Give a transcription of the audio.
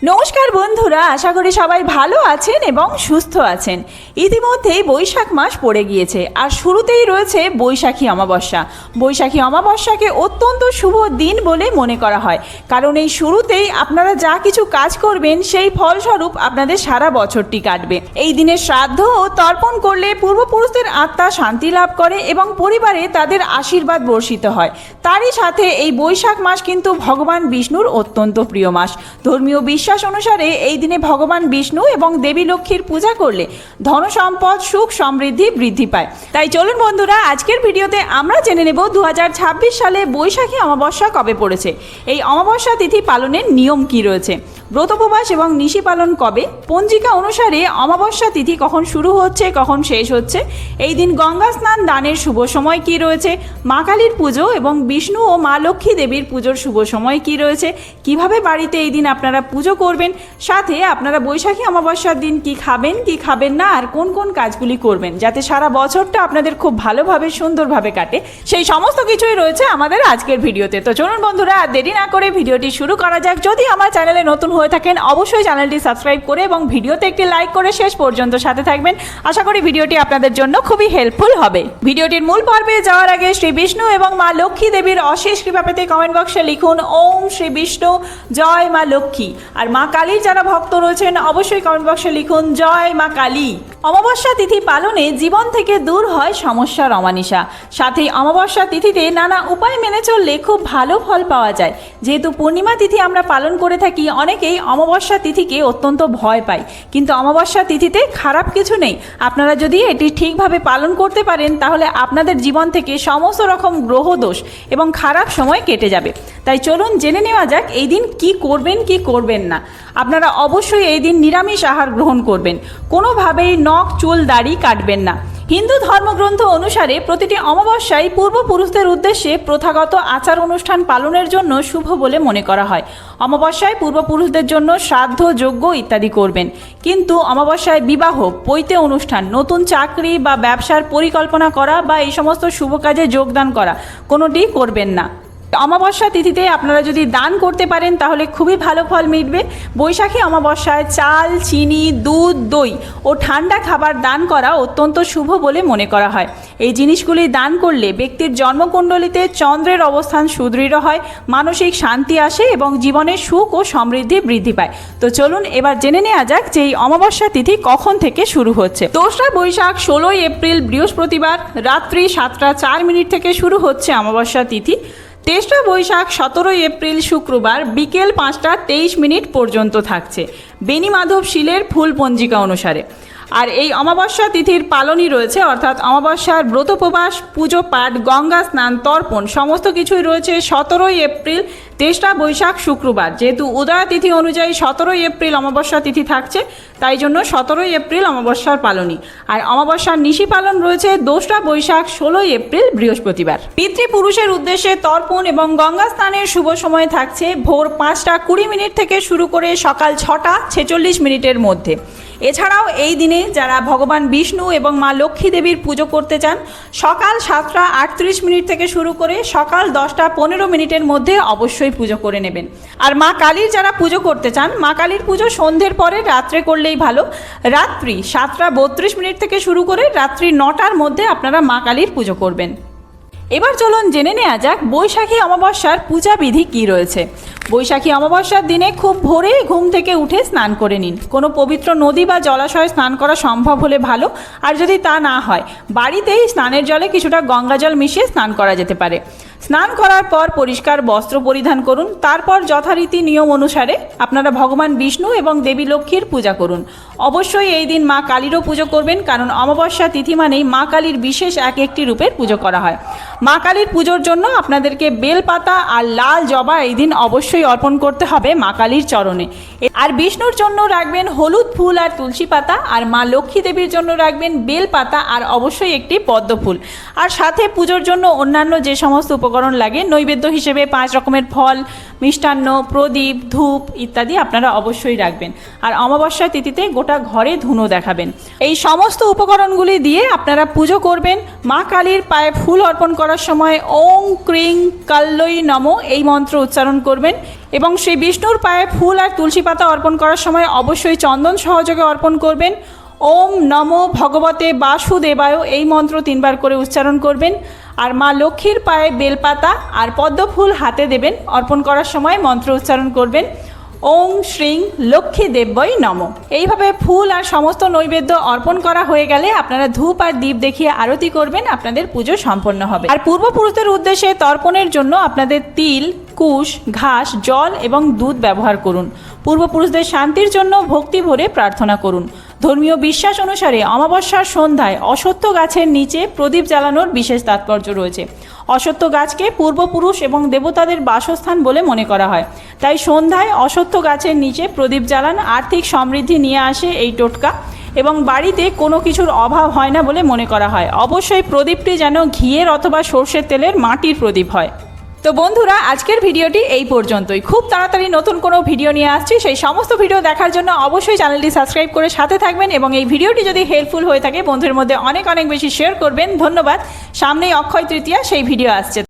নমস্কার বন্ধুরা, আশা করি সবাই ভালো আছেন এবং সুস্থ আছেন। ইতিমধ্যেই বৈশাখ মাস পড়ে গিয়েছে আর শুরুতেই রয়েছে বৈশাখী অমাবস্যা। বৈশাখী অমাবস্যাকে অত্যন্ত শুভ দিন বলে মনে করা হয়, কারণ এই শুরুতেই আপনারা যা কিছু কাজ করবেন সেই ফলস্বরূপ আপনাদের সারা বছরটি কাটবে। এই দিনে শ্রাদ্ধ ও তর্পণ করলে পূর্বপুরুষদের আত্মা শান্তি লাভ করে এবং পরিবারে তাদের আশীর্বাদ বর্ষিত হয়। তারই সাথে এই বৈশাখ মাস কিন্তু ভগবান বিষ্ণুর অত্যন্ত প্রিয় মাস। ধর্মীয় বিশ্বাস অনুসারে এই দিনে ভগবান বিষ্ণু এবং দেবী লক্ষ্মীর পূজা করলে ধনসম্পদ সুখ সমৃদ্ধি বৃদ্ধি পায়। তাই চলুন বন্ধুরা, আজকের ভিডিওতে আমরা জেনে নেব 2026 সালে বৈশাখী অমাবস্যা কবে পড়েছে, এই অমাবস্যা তিথি পালনের নিয়ম কি রয়েছে, ব্রত উপবাস এবং নিশি পালন কবে, পঞ্জিকা অনুসারে অমাবস্যা তিথি কখন শুরু হচ্ছে কখন শেষ হচ্ছে, এই দিন গঙ্গা স্নান দানের শুভ সময় কি রয়েছে, মা কালীর পুজো এবং বিষ্ণু ও মা লক্ষ্মী দেবীর পুজোর শুভ সময় কি রয়েছে, কিভাবে বাড়িতে এই দিন আপনারা পুজো করবেন, সাথে আপনারা বৈশাখী অমাবস্যার দিন কি খাবেন কি খাবেন না আর কোন কোন কাজগুলি করবেন যাতে সারা বছরটা আপনাদের খুব ভালোভাবে সুন্দরভাবে কাটে, সেই সমস্ত কিছুই রয়েছে আমাদের আজকের ভিডিওতে। তো চলুন বন্ধুরা, আর দেরি না করে ভিডিওটি শুরু করা যাক। যদি আমার চ্যানেলে নতুন হয়ে থাকেন অবশ্যই চ্যানেলটি সাবস্ক্রাইব করে এবং ভিডিওতে একটি লাইক করে শেষ পর্যন্ত সাথে থাকবেন। আশা করি ভিডিওটি আপনাদের জন্য খুবই হেল্পফুল হবে। ভিডিওটির মূল পর্বে যাওয়ার আগে শ্রী বিষ্ণু এবং মা লক্ষ্মী দেবীর অশেষ কৃপা পেতে কমেন্ট বক্সে লিখুন ওম শ্রী বিষ্ণু জয় মা লক্ষ্মী। আর মা কালীর যারা ভক্ত রয়েছেন অবশ্যই কমেন্ট বক্সে লিখুন জয় মা কালী। অমাবস্যা তিথি পালনে জীবন থেকে দূর হয় সমস্যার অমানিসা। সাথেই অমাবস্যা তিথিতে নানা উপায় মেনে চললে খুব ভালো ফল পাওয়া যায়। যেহেতু পূর্ণিমা তিথি আমরা পালন করে থাকি, অনেকেই অমাবস্যা তিথিকে অত্যন্ত ভয় পায়, কিন্তু অমাবস্যা তিথিতে খারাপ কিছু নেই। আপনারা যদি এটি ঠিকভাবে পালন করতে পারেন তাহলে আপনাদের জীবন থেকে সমস্ত রকম গ্রহ দোষ এবং খারাপ সময় কেটে যাবে। তাই চলুন জেনে নেওয়া যাক এই দিন কি করবেন কি করবেন না। আপনারা অবশ্যই এই দিন নিরামিষ আহার গ্রহণ করবেন, কোনোভাবেই নখ চুল দাড়ি কাটবেন না। হিন্দু ধর্মগ্রন্থ অনুসারে প্রতিটি অমাবস্যায় পূর্বপুরুষদের উদ্দেশ্যে প্রথাগত আচার অনুষ্ঠান পালনের জন্য শুভ বলে মনে করা হয়। অমাবস্যায় পূর্বপুরুষদের জন্য শ্রাদ্ধ যজ্ঞ ইত্যাদি করবেন, কিন্তু অমাবস্যায় বিবাহ, পৈতে অনুষ্ঠান, নতুন চাকরি বা ব্যবসার পরিকল্পনা করা বা এই সমস্ত শুভ কাজে যোগদান করা কোনোটি করবেন না। অমাবস্যা তিথিতে আপনারা যদি দান করতে পারেন তাহলে খুবই ভালো ফল মিটবে। বৈশাখী অমাবস্যায় চাল, চিনি, দুধ, দই ও ঠান্ডা খাবার দান করা অত্যন্ত শুভ বলে মনে করা হয়। এই জিনিসগুলি দান করলে ব্যক্তির জন্মকুণ্ডলিতে চন্দ্রের অবস্থান সুদৃঢ় হয়, মানসিক শান্তি আসে এবং জীবনে সুখ ও সমৃদ্ধি বৃদ্ধি পায়। তো চলুন এবার জেনে নেওয়া যাক যে এই অমাবস্যা তিথি কখন থেকে শুরু হচ্ছে। 2রা বৈশাখ 16ই এপ্রিল বৃহস্পতিবার রাত্রি 7:04 থেকে শুরু হচ্ছে অমাবস্যা তিথি। 23রা বৈশাখ 17ই এপ্রিল শুক্রবার বিকেল 5:23 পর্যন্ত থাকছে বেনি মাধব শীলের ফুল পঞ্জিকা অনুসারে। আর এই অমাবস্যা তিথির পালনই রয়েছে, অর্থাৎ অমাবস্যার ব্রত উপবাস, পুজো পাঠ, গঙ্গা স্নান, তর্পণ সমস্ত কিছুই রয়েছে 17ই এপ্রিল 23রা বৈশাখ শুক্রবার। যেহেতু উদয়া তিথি অনুযায়ী 17ই এপ্রিল অমাবস্যা তিথি থাকছে, তাই জন্য 17ই এপ্রিল অমাবস্যার পালনই। আর অমাবস্যার নিশি পালন রয়েছে 2রা বৈশাখ 16ই এপ্রিল বৃহস্পতিবার। পিতৃপুরুষের উদ্দেশ্যে তর্পণ এবং গঙ্গা স্নানের শুভ সময় থাকছে ভোর 5:20 থেকে শুরু করে সকাল 6:46 মধ্যে। এছাড়াও এই দিনে যারা ভগবান বিষ্ণু এবং মা লক্ষ্মী দেবীর পুজো করতে চান সকাল 7:38 থেকে শুরু করে সকাল 10:15 মধ্যে অবশ্যই পুজো করে নেবেন। আর মা কালীর যারা পুজো করতে চান, মা কালীর পুজো সন্ধ্যের পরে রাত্রে করলেই ভালো। রাত্রি 7:32 থেকে শুরু করে রাত্রি 9টার মধ্যে আপনারা মা কালীর পুজো করবেন। এবার চলুন জেনে নেওয়া যাক বৈশাখী অমাবস্যার পূজা বিধি কী রয়েছে। বৈশাখী অমাবস্যার দিনে খুব ভোরে ঘুম থেকে উঠে স্নান করে নিন। কোনো পবিত্র নদী বা জলাশয়ে স্নান করা সম্ভব হলে ভালো, আর যদি তা না হয় বাড়িতেই স্নানের জলে কিছুটা গঙ্গা জল মিশিয়ে স্নান করা যেতে পারে। স্নান করার পর পরিষ্কার বস্ত্র পরিধান করুন। তারপর যথারীতি নিয়ম অনুসারে আপনারা ভগবান বিষ্ণু এবং দেবী লক্ষ্মীর পূজা করুন। অবশ্যই এই দিন মা কালীরও পুজো করবেন, কারণ অমাবস্যা তিথি মানেই মা কালীর বিশেষ একটি রূপের পুজো করা হয়। মা কালীর পুজোর জন্য আপনাদেরকে বেলপাতা আর লাল জবা এই দিন অবশ্যই অর্পণ করতে হবে মা কালীর চরণে। আর বিষ্ণুর জন্য রাখবেন হলুদ ফুল আর তুলসী পাতা, আর মা লক্ষ্মী দেবীর জন্য রাখবেন বেলপাতা আর অবশ্যই একটি পদ্ম ফুল। আর সাথে পুজোর জন্য অন্যান্য যে সমস্ত উপকরণ লাগে নৈবেদ্য হিসেবে 5 রকমের ফল, মিষ্টান্ন, প্রদীপ, ধূপ ইত্যাদি আপনারা অবশ্যই রাখবেন। আর অমাবস্যা তিথিতে গোটা ঘরে ধুনো দেখাবেন। এই সমস্ত উপকরণগুলি দিয়ে আপনারা পুজো করবেন। মা কালীর পায়ে ফুল অর্পণ করার সময় ওং ক্রিং কাল্লই নমঃ এই মন্ত্র উচ্চারণ করবেন। এবং শ্রী বিষ্ণুর পায়ে ফুল আর তুলসী পাতা অর্পণ করার সময় অবশ্যই চন্দন সহযোগে অর্পণ করবেন। ওম নমো ভগবতে বাসুদেবায় এই মন্ত্র 3 বার করে উচ্চারণ করবেন। আর মা লক্ষ্মীর পায়ে বেলপাতা আর পদ্ম ফুল হাতে দেবেন। অর্পণ করার সময় মন্ত্র উচ্চারণ করবেন ওং শ্রীং লক্ষ্মী দেব্যই নমঃ। এইভাবে ফুল আর সমস্ত নৈবেদ্য অর্পণ করা হয়ে গেলে আপনারা ধূপ আর দীপ দেখিয়ে আরতি করবেন, আপনাদের পুজো সম্পন্ন হবে। আর পূর্বপুরুষদের উদ্দেশ্যে তর্পণের জন্য আপনাদের তিল, কুশ, ঘাস, জল এবং দুধ ব্যবহার করুন। পূর্বপুরুষদের শান্তির জন্য ভক্তি ভরে প্রার্থনা করুন। ধর্মীয় বিশ্বাস অনুসারে অমাবস্যার সন্ধ্যায় অশ্বত্থ গাছের নিচে প্রদীপ জ্বালানোর বিশেষ তাৎপর্য রয়েছে। অশ্বত্থ গাছকে পূর্বপুরুষ এবং দেবতাদের বাসস্থান বলে মনে করা হয়। তাই সন্ধ্যায় অশ্বত্থ গাছের নিচে প্রদীপ জ্বালান আর্থিক সমৃদ্ধি নিয়ে আসে এই টোটকা, এবং বাড়িতে কোনো কিছুর অভাব হয় না বলে মনে করা হয়। অবশ্যই প্রদীপটি যেন ঘিয়ের অথবা সর্ষের তেলের মাটির প্রদীপ হয়। তো বন্ধুরা, আজকের ভিডিওটি এই পর্যন্তই। খুব তাড়াতাড়ি নতুন কোনো ভিডিও নিয়ে আসছি। সেই সমস্ত ভিডিও দেখার জন্য অবশ্যই চ্যানেলটি সাবস্ক্রাইব করে সাথে থাকবেন, এবং এই ভিডিওটি যদি হেল্পফুল হয়ে থাকে বন্ধুদের মধ্যে অনেক বেশি শেয়ার করবেন। ধন্যবাদ। সামনেই অক্ষয় তৃতীয়া, সেই ভিডিও আসছে।